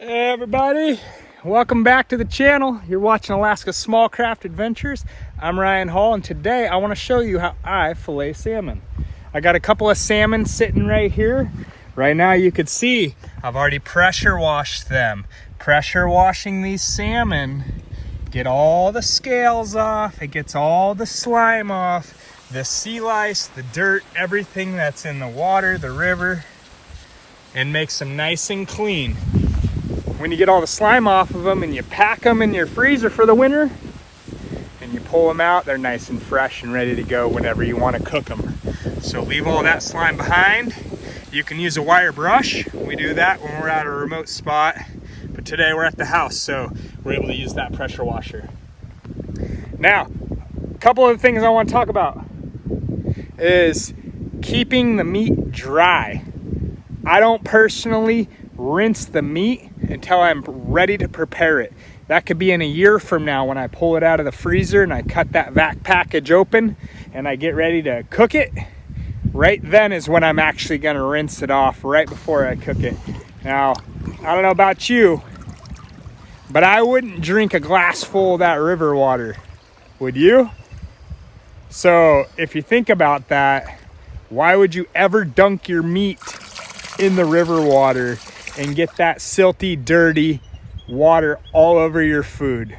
Hey everybody, welcome back to the channel. You're watching Alaska Small Craft Adventures. I'm Ryan Hall, and today I want to show you how I fillet salmon. I got a couple of salmon sitting right here. Right now you could see I've already pressure washed them. Pressure washing these salmon, get all the scales off, it gets all the slime off, the sea lice, the dirt, everything that's in the water, the river, and makes them nice and clean. When you get all the slime off of them and you pack them in your freezer for the winter and you pull them out, they're nice and fresh and ready to go whenever you want to cook them. So leave all that slime behind. You can use a wire brush. We do that when we're at a remote spot, but today we're at the house, so we're able to use that pressure washer. Now, a couple of things I want to talk about is keeping the meat dry. I don't personally rinse the meat until I'm ready to prepare it. That could be in a year from now when I pull it out of the freezer and I cut that vac package open and I get ready to cook it. Right then is when I'm actually going to rinse it off, right before I cook it. Now, I don't know about you, but I wouldn't drink a glass full of that river water. Would you? So if you think about that, why would you ever dunk your meat in the river water and get that silty, dirty water all over your food?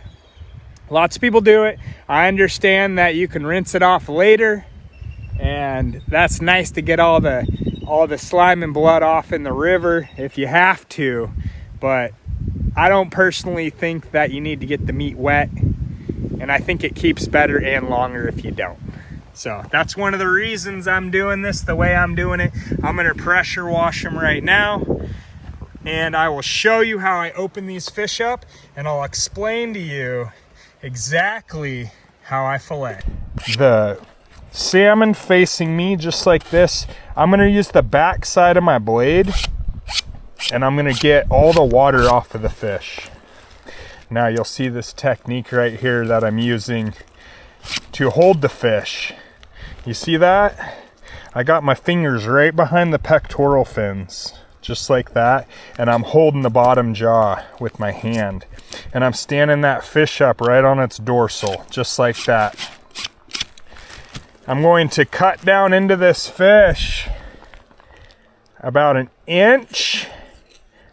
Lots of people do it. I understand that you can rinse it off later, and that's nice to get all the slime and blood off in the river if you have to, but I don't personally think that you need to get the meat wet, and I think it keeps better and longer if you don't. So that's one of the reasons I'm doing this the way I'm doing it. I'm gonna pressure wash them right now, and I will show you how I open these fish up, and I'll explain to you exactly how I fillet. The salmon facing me just like this, I'm gonna use the back side of my blade, and I'm gonna get all the water off of the fish. Now you'll see this technique right here that I'm using to hold the fish. You see that? I got my fingers right behind the pectoral fins, just like that, and I'm holding the bottom jaw with my hand, and I'm standing that fish up right on its dorsal, just like that. I'm going to cut down into this fish about an inch,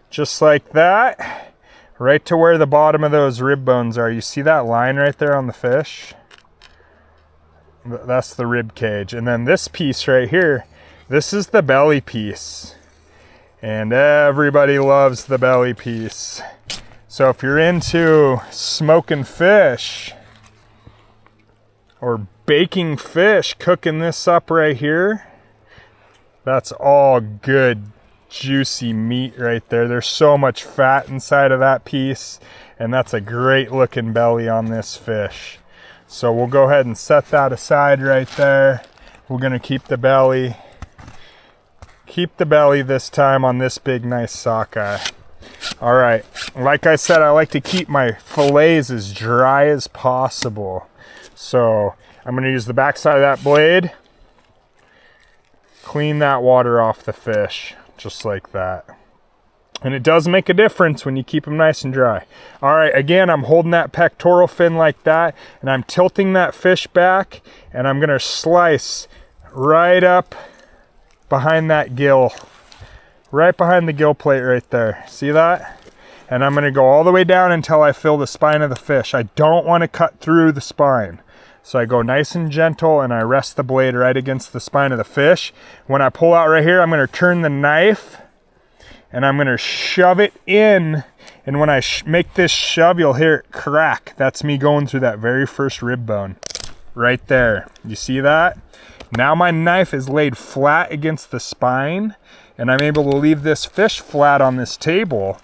just like that, right to where the bottom of those rib bones are. You see that line right there on the fish? That's the rib cage. And then this piece right here, this is the belly piece. And everybody loves the belly piece. So if you're into smoking fish or baking fish, cooking this up right here, that's all good, juicy meat right there. There's so much fat inside of that piece, and that's a great looking belly on this fish. So we'll go ahead and set that aside right there. We're gonna keep the belly this time on this big nice sockeye. All right, like I said, I like to keep my fillets as dry as possible. So I'm gonna use the back side of that blade, clean that water off the fish, just like that. And it does make a difference when you keep them nice and dry. All right, again, I'm holding that pectoral fin like that, and I'm tilting that fish back, and I'm gonna slice right up behind that gill, right behind the gill plate right there. See that? And I'm gonna go all the way down until I feel the spine of the fish. I don't wanna cut through the spine. So I go nice and gentle, and I rest the blade right against the spine of the fish. When I pull out right here, I'm gonna turn the knife, and I'm gonna shove it in, and when I make this shove, you'll hear it crack. That's me going through that very first rib bone right there. You see that? Now my knife is laid flat against the spine, and I'm able to leave this fish flat on this table,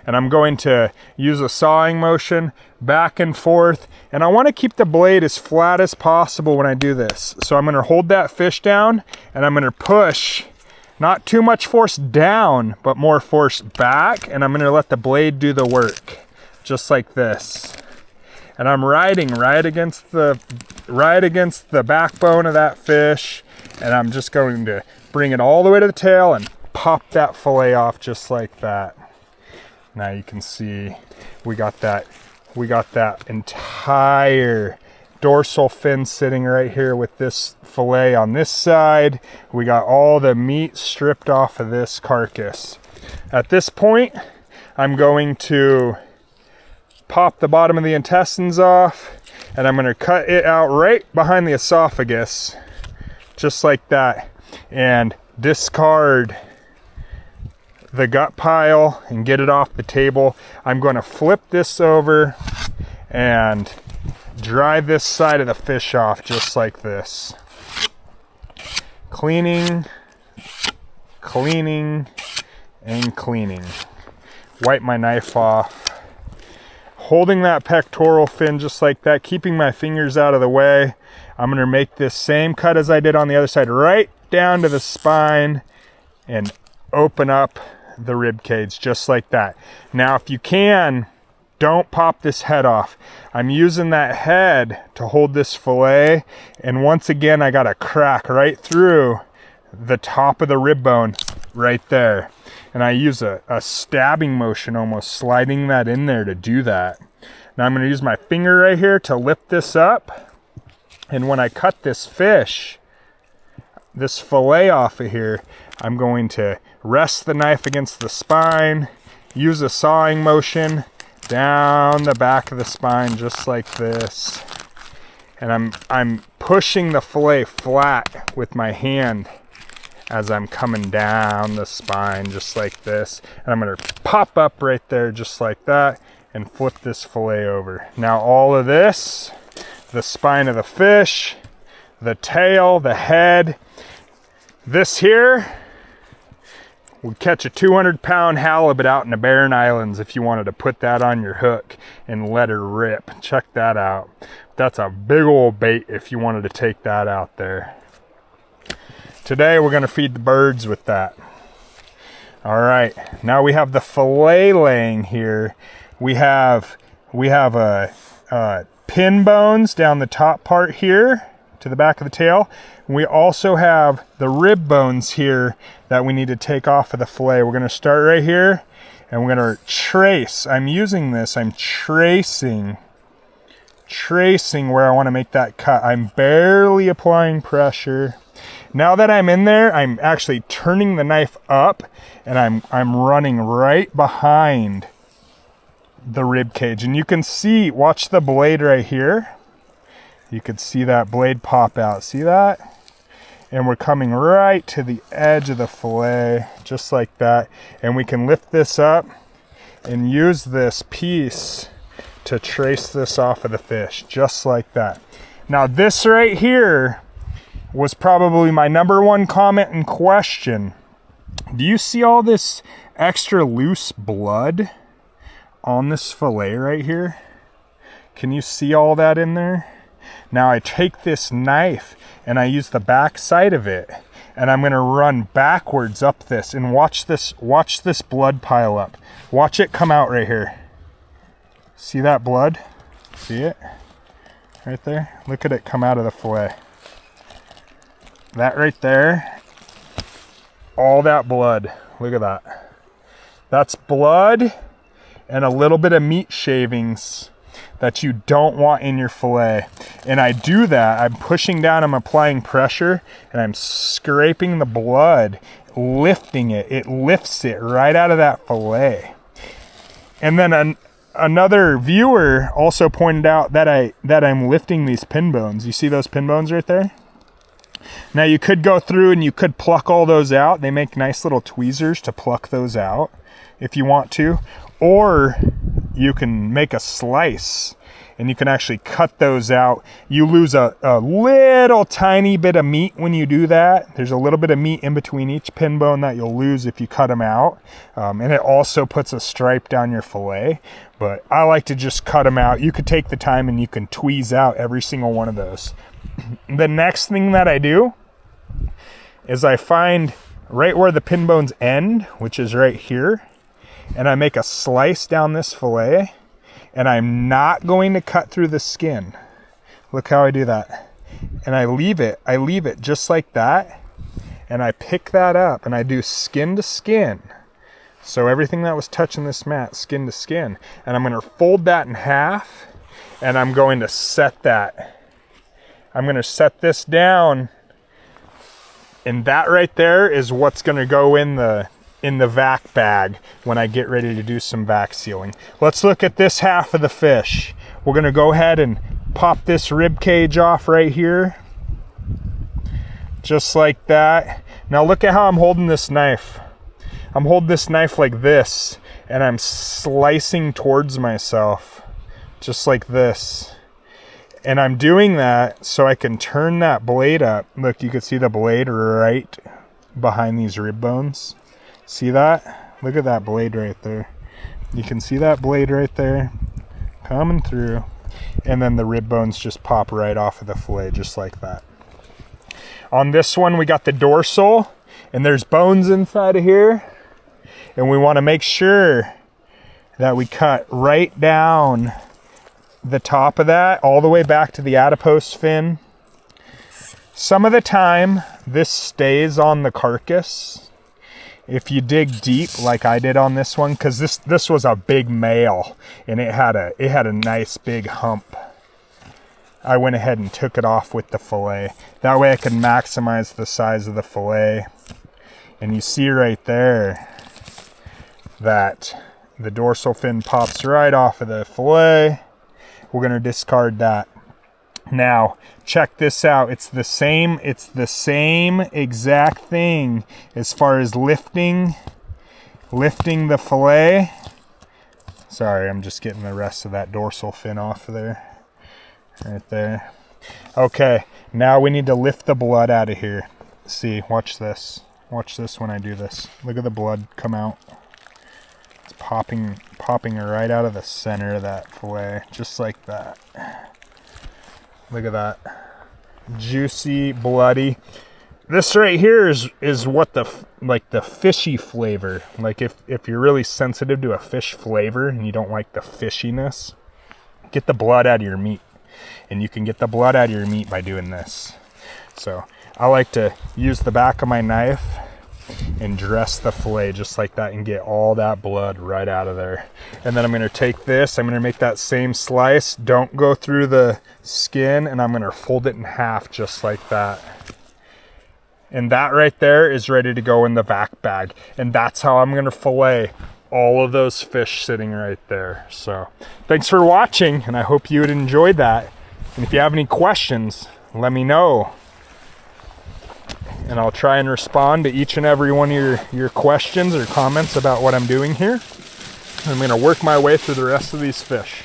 and I'm going to use a sawing motion back and forth, and I want to keep the blade as flat as possible when I do this. So I'm gonna hold that fish down, and I'm gonna push. Not too much force down, but more force back, and I'm gonna let the blade do the work, just like this. And I'm riding right against the backbone of that fish, and I'm just going to bring it all the way to the tail and pop that fillet off just like that. Now you can see we got that entire dorsal fin sitting right here with this fillet on this side. We got all the meat stripped off of this carcass. At this point, I'm going to pop the bottom of the intestines off, and I'm going to cut it out right behind the esophagus, just like that, and discard the gut pile and get it off the table. I'm going to flip this over and dry this side of the fish off just like this. Cleaning, cleaning, and cleaning. Wipe my knife off. Holding that pectoral fin just like that, keeping my fingers out of the way. I'm gonna make this same cut as I did on the other side, right down to the spine, and open up the rib cage just like that. Now, if you can, don't pop this head off. I'm using that head to hold this fillet, and once again, I got a crack right through the top of the rib bone right there. And I use a stabbing motion, almost sliding that in there to do that. Now I'm going to use my finger right here to lift this up. And when I cut this fish, this fillet off of here, I'm going to rest the knife against the spine, use a sawing motion down the back of the spine just like this. And I'm pushing the fillet flat with my hand as I'm coming down the spine just like this. And I'm going to pop up right there just like that and flip this fillet over. Now all of this, the spine of the fish, the tail, the head, this here would catch a 200-pound halibut out in the Barren Islands if you wanted to put that on your hook and let her rip. Check that out. That's a big old bait if you wanted to take that out there. Today we're going to feed the birds with that. All right, now we have the fillet laying here. We have pin bones down the top part here to the back of the tail. We also have the rib bones here that we need to take off of the fillet. We're going to start right here, and we're going to trace. I'm using this. I'm tracing where I want to make that cut. I'm barely applying pressure. Now that I'm in there, I'm actually turning the knife up, and I'm running right behind the rib cage. And you can see, watch the blade right here. You could see that blade pop out. See that? And we're coming right to the edge of the fillet, just like that. And we can lift this up and use this piece to trace this off of the fish, just like that. Now this right here was probably my #1 comment and question. Do you see all this extra loose blood on this fillet right here? Can you see all that in there? Now I take this knife and I use the back side of it, and I'm gonna run backwards up this, and watch this blood pile up. Watch it come out right here. See that blood? See it? Right there? Look at it come out of the fillet. That right there, all that blood, look at that. That's blood and a little bit of meat shavings that you don't want in your fillet. And I do that, I'm pushing down, I'm applying pressure, and I'm scraping the blood, lifting it. It lifts it right out of that fillet. And then another viewer also pointed out that I'm lifting these pin bones. You see those pin bones right there? Now you could go through and you could pluck all those out. They make nice little tweezers to pluck those out if you want to. Or you can make a slice and you can actually cut those out. You lose a little tiny bit of meat when you do that. There's a little bit of meat in between each pin bone that you'll lose if you cut them out. And it also puts a stripe down your fillet. But I like to just cut them out. You could take the time and you can tweeze out every single one of those. The next thing that I do is I find right where the pin bones end, which is right here, and I make a slice down this fillet, and I'm not going to cut through the skin. Look how I do that. And I leave it just like that, and I pick that up and I do skin to skin So everything that was touching this mat, skin to skin. And I'm gonna fold that in half, and I'm going to set that. I'm gonna set this down, and that right there is what's gonna go in the vac bag when I get ready to do some vac sealing. Let's look at this half of the fish. We're gonna go ahead and pop this rib cage off right here. Just like that. Now look at how I'm holding this knife. I'm holding this knife like this, and I'm slicing towards myself, just like this. And I'm doing that so I can turn that blade up. Look, you can see the blade right behind these rib bones. See that? Look at that blade right there. You can see that blade right there coming through. And then the rib bones just pop right off of the fillet, just like that. On this one, we got the dorsal, and there's bones inside of here. And we want to make sure that we cut right down the top of that all the way back to the adipose fin. Some of the time this stays on the carcass if you dig deep like I did on this one, because this was a big male and it had a nice big hump. I went ahead and took it off with the fillet. That way I can maximize the size of the fillet. And you see right there that the dorsal fin pops right off of the fillet. We're going to discard that. Now, check this out. It's the same exact thing as far as lifting the fillet. Sorry, I'm just getting the rest of that dorsal fin off of there. Right there. Okay, now we need to lift the blood out of here. See, watch this. Watch this when I do this. Look at the blood come out. It's popping right out of the center of that fillet, just like that. Look at that. Juicy, bloody. This right here is what the fishy flavor. Like if you're really sensitive to a fish flavor and you don't like the fishiness, get the blood out of your meat. And you can get the blood out of your meat by doing this. So I like to use the back of my knife and dress the fillet just like that and get all that blood right out of there. And then I'm going to take this, I'm going to make that same slice, don't go through the skin, and I'm going to fold it in half just like that. And that right there is ready to go in the vac bag. And that's how I'm going to fillet all of those fish sitting right there. So thanks for watching, and I hope you had enjoyed that. And if you have any questions, let me know. And I'll try and respond to each and every one of your questions or comments about what I'm doing here. I'm going to work my way through the rest of these fish.